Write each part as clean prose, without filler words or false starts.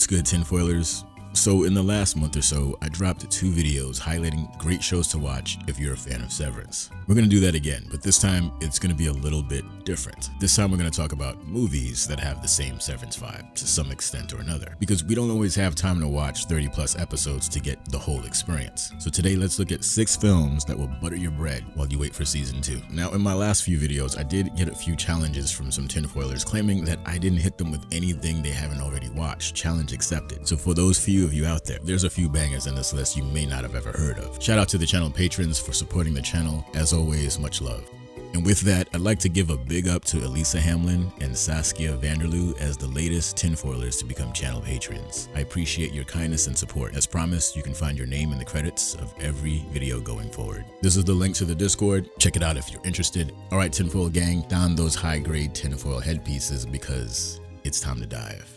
What's good, tinfoilers? So in the last month or so, I dropped 2 videos highlighting great shows to watch if you're a fan of Severance. We're going to do that again, but this time it's going to be a little bit different. This time we're going to talk about movies that have the same Severance vibe to some extent or another, because we don't always have time to watch 30 plus episodes to get the whole experience. So today let's look at 6 films that will butter your bread while you wait for season 2. Now in my last few videos, I did get a few challenges from some tinfoilers claiming that I didn't hit them with anything they haven't already watched. Challenge accepted. So for those few of you out there, there's a few bangers in this list you may not have ever heard of. Shout out to the channel patrons for supporting the channel. As always, much love. And with that, I'd like to give a big up to Elisa Hamlin and Saskia Vanderloo as the latest tinfoilers to become channel patrons. I appreciate your kindness and support. As promised, you can find your name in the credits of every video going forward. This is the link to the Discord. Check it out if you're interested. All right, tinfoil gang, don those high-grade tinfoil headpieces because it's time to dive.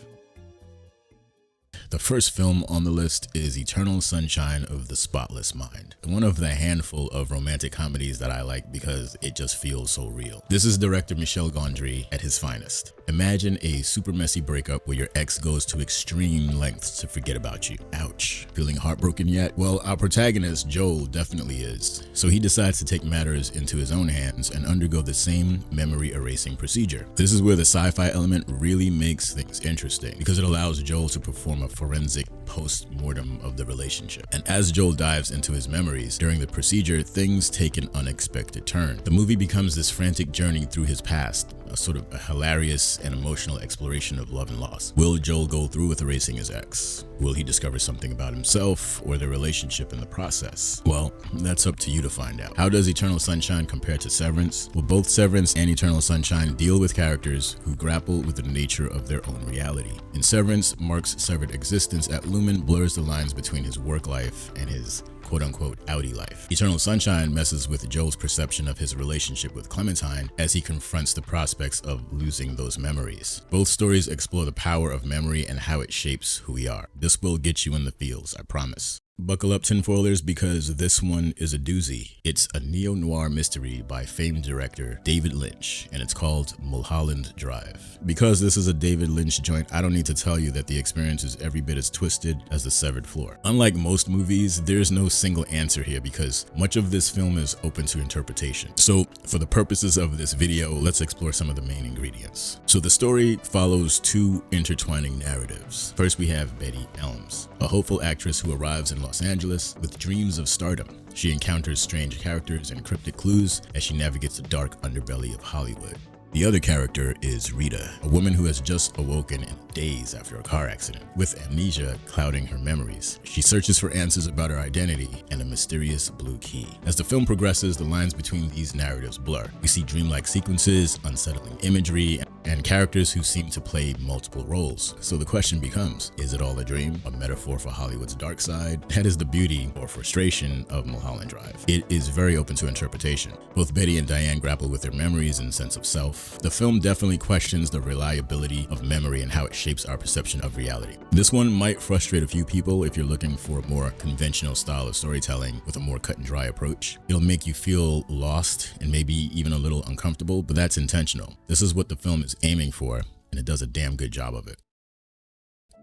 The first film on the list is Eternal Sunshine of the Spotless Mind, one of the handful of romantic comedies that I like because it just feels so real. This is director Michel Gondry at his finest. Imagine a super messy breakup where your ex goes to extreme lengths to forget about you. Ouch. Feeling heartbroken yet? Well, our protagonist, Joel, definitely is. So he decides to take matters into his own hands and undergo the same memory erasing procedure. This is where the sci-fi element really makes things interesting because it allows Joel to perform a forensic post-mortem of the relationship. And as Joel dives into his memories during the procedure, things take an unexpected turn. The movie becomes this frantic journey through his past, a sort of a hilarious and emotional exploration of love and loss. Will Joel go through with erasing his ex? Will he discover something about himself or the relationship in the process? Well, that's up to you to find out. How does Eternal Sunshine compare to Severance? Well, both Severance and Eternal Sunshine deal with characters who grapple with the nature of their own reality. In Severance, Mark's severed existence at Lumen blurs the lines between his work life and his quote-unquote outie life. Eternal Sunshine messes with Joel's perception of his relationship with Clementine as he confronts the prospects of losing those memories. Both stories explore the power of memory and how it shapes who we are. This will get you in the feels, I promise. Buckle up, tinfoilers, because this one is a doozy. It's a neo-noir mystery by famed director David Lynch, and it's called Mulholland Drive. Because this is a David Lynch joint, I don't need to tell you that the experience is every bit as twisted as the severed floor. Unlike most movies, there's no single answer here because much of this film is open to interpretation. So for the purposes of this video, let's explore some of the main ingredients. So the story follows 2 intertwining narratives. First, we have Betty Elms, a hopeful actress who arrives in Los Angeles with dreams of stardom. She encounters strange characters and cryptic clues as she navigates the dark underbelly of Hollywood. The other character is Rita, a woman who has just awoken in days after a car accident, with amnesia clouding her memories. She searches for answers about her identity and a mysterious blue key. As the film progresses, the lines between these narratives blur. We see dreamlike sequences, unsettling imagery, and characters who seem to play multiple roles. So the question becomes, is it all a dream, a metaphor for Hollywood's dark side? That is the beauty or frustration of Mulholland Drive. It is very open to interpretation. Both Betty and Diane grapple with their memories and sense of self. The film definitely questions the reliability of memory and how it shapes our perception of reality. This one might frustrate a few people if you're looking for a more conventional style of storytelling with a more cut and dry approach. It'll make you feel lost and maybe even a little uncomfortable, but that's intentional. This is what the film is aiming for, and it does a damn good job of it.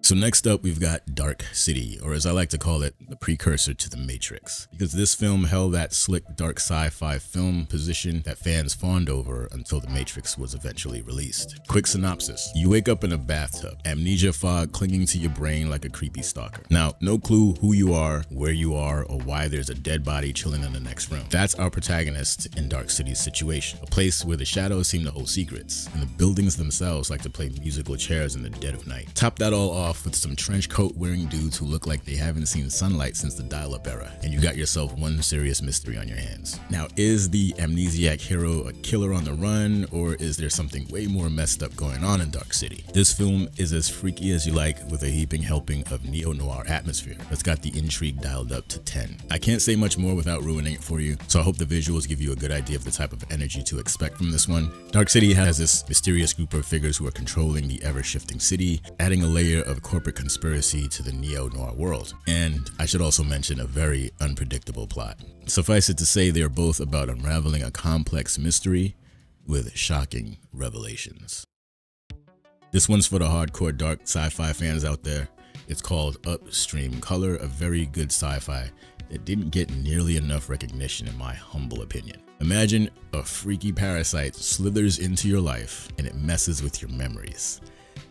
So next up, we've got Dark City, or as I like to call it, the precursor to The Matrix, because this film held that slick, dark sci-fi film position that fans fawned over until The Matrix was eventually released. Quick synopsis. You wake up in a bathtub, amnesia fog clinging to your brain like a creepy stalker. Now, no clue who you are, where you are, or why there's a dead body chilling in the next room. That's our protagonist in Dark City's situation, a place where the shadows seem to hold secrets, and the buildings themselves like to play musical chairs in the dead of night. Top that all off with some trench coat wearing dudes who look like they haven't seen sunlight since the dial-up era, and you got yourself one serious mystery on your hands. Now, is the amnesiac hero a killer on the run, or is there something way more messed up going on in Dark City? This film is as freaky as you like, with a heaping helping of neo-noir atmosphere that's got the intrigue dialed up to 10. I can't say much more without ruining it for you, so I hope the visuals give you a good idea of the type of energy to expect from this one. Dark City has this mysterious group of figures who are controlling the ever-shifting city, adding a layer of corporate conspiracy to the neo-noir world. And I should also mention a very unpredictable plot. Suffice it to say, they are both about unraveling a complex mystery with shocking revelations. This one's for the hardcore dark sci-fi fans out there. It's called Upstream Color, a very good sci-fi that didn't get nearly enough recognition in my humble opinion. Imagine a freaky parasite slithers into your life and it messes with your memories.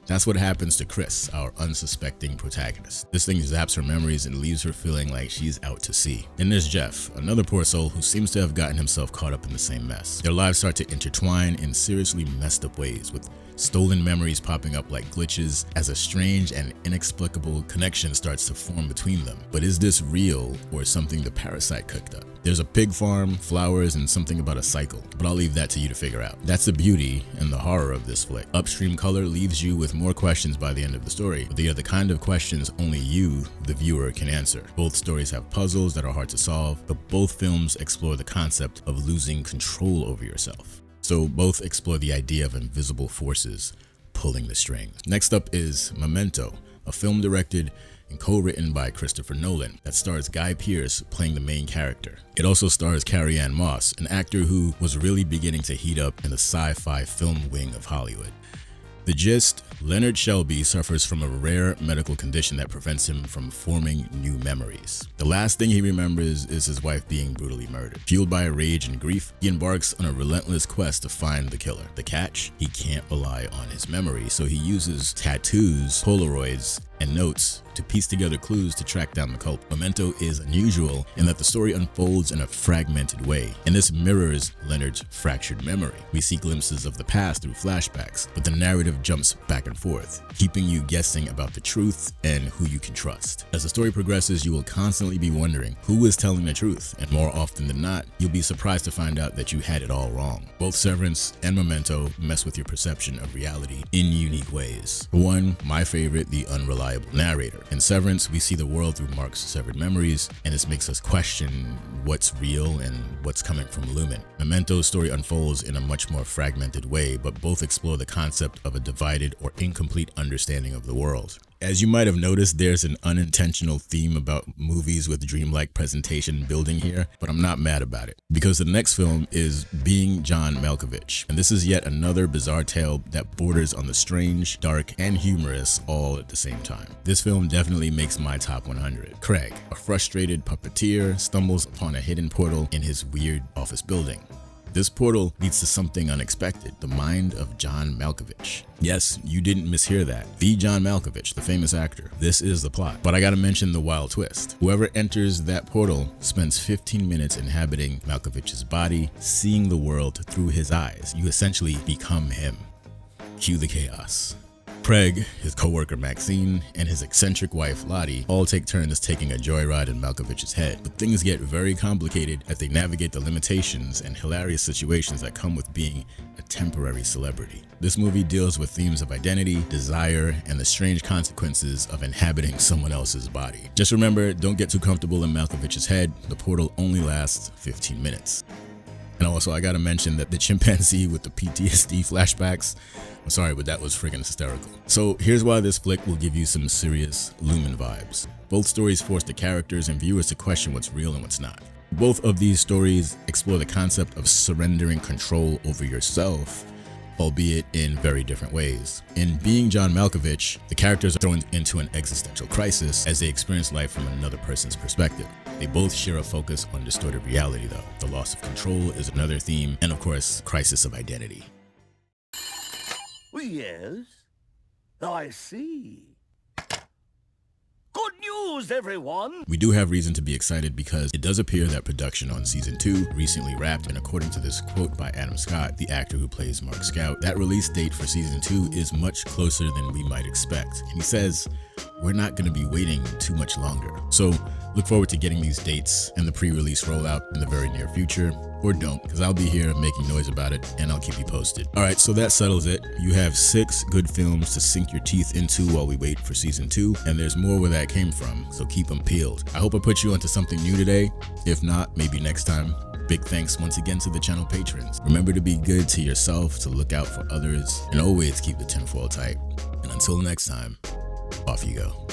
That's what happens to Chris, our unsuspecting protagonist. This thing zaps her memories and leaves her feeling like she's out to sea. Then there's Jeff, another poor soul who seems to have gotten himself caught up in the same mess. Their lives start to intertwine in seriously messed up ways, with stolen memories popping up like glitches as a strange and inexplicable connection starts to form between them. But is this real or something the parasite cooked up? There's a pig farm, flowers, and something about a cycle, but I'll leave that to you to figure out. That's the beauty and the horror of this flick. Upstream Color leaves you with more questions by the end of the story, but they are the kind of questions only you, the viewer, can answer. Both stories have puzzles that are hard to solve, but both films explore the concept of losing control over yourself. So both explore the idea of invisible forces pulling the strings. Next up is Memento, a film directed and co-written by Christopher Nolan that stars Guy Pearce playing the main character. It also stars Carrie-Anne Moss, an actor who was really beginning to heat up in the sci-fi film wing of Hollywood. The gist: Leonard Shelby suffers from a rare medical condition that prevents him from forming new memories. The last thing he remembers is his wife being brutally murdered. Fueled by rage and grief, he embarks on a relentless quest to find the killer. The catch? He can't rely on his memory, so he uses tattoos, Polaroids, and notes to piece together clues to track down the culprit. Memento is unusual in that the story unfolds in a fragmented way, and this mirrors Leonard's fractured memory. We see glimpses of the past through flashbacks, but the narrative jumps back and forth, keeping you guessing about the truth and who you can trust. As the story progresses, you will constantly be wondering who is telling the truth, and more often than not, you'll be surprised to find out that you had it all wrong. Both Severance and Memento mess with your perception of reality in unique ways. For one, my favorite, the unreliable narrator. In Severance, we see the world through Mark's severed memories, and this makes us question what's real and what's coming from Lumen. Memento's story unfolds in a much more fragmented way, but both explore the concept of a divided or incomplete understanding of the world. As you might have noticed, there's an unintentional theme about movies with dreamlike presentation building here, but I'm not mad about it, because the next film is Being John Malkovich, and this is yet another bizarre tale that borders on the strange, dark, and humorous all at the same time. This film definitely makes my top 100. Craig, a frustrated puppeteer, stumbles upon a hidden portal in his weird office building. This portal leads to something unexpected, the mind of John Malkovich. Yes, you didn't mishear that. The John Malkovich, the famous actor. This is the plot. But I gotta mention the wild twist. Whoever enters that portal spends 15 minutes inhabiting Malkovich's body, seeing the world through his eyes. You essentially become him. Cue the chaos. Craig, his co-worker Maxine, and his eccentric wife Lottie all take turns taking a joyride in Malkovich's head, but things get very complicated as they navigate the limitations and hilarious situations that come with being a temporary celebrity. This movie deals with themes of identity, desire, and the strange consequences of inhabiting someone else's body. Just remember, don't get too comfortable in Malkovich's head. The portal only lasts 15 minutes. And also, I gotta mention that the chimpanzee with the PTSD flashbacks, I'm sorry, but that was friggin' hysterical. So here's why this flick will give you some serious Lumen vibes. Both stories force the characters and viewers to question what's real and what's not. Both of these stories explore the concept of surrendering control over yourself, albeit in very different ways. In Being John Malkovich, the characters are thrown into an existential crisis as they experience life from another person's perspective. They both share a focus on distorted reality though. The loss of control is another theme, and of course, crisis of identity. Yes, I see. Good news, everyone! We do have reason to be excited because it does appear that production on season 2 recently wrapped, and according to this quote by Adam Scott, the actor who plays Mark Scout, that release date for season 2 is much closer than we might expect. And he says, we're not going to be waiting too much longer. So look forward to getting these dates and the pre-release rollout in the very near future. Or don't, because I'll be here making noise about it and I'll keep you posted. Alright, so that settles it. You have 6 good films to sink your teeth into while we wait for season 2, and there's more where that came from, so keep them peeled. I hope I put you onto something new today. If not, maybe next time. Big thanks once again to the channel patrons. Remember to be good to yourself, to look out for others, and always keep the tinfoil tight. And until next time, off you go.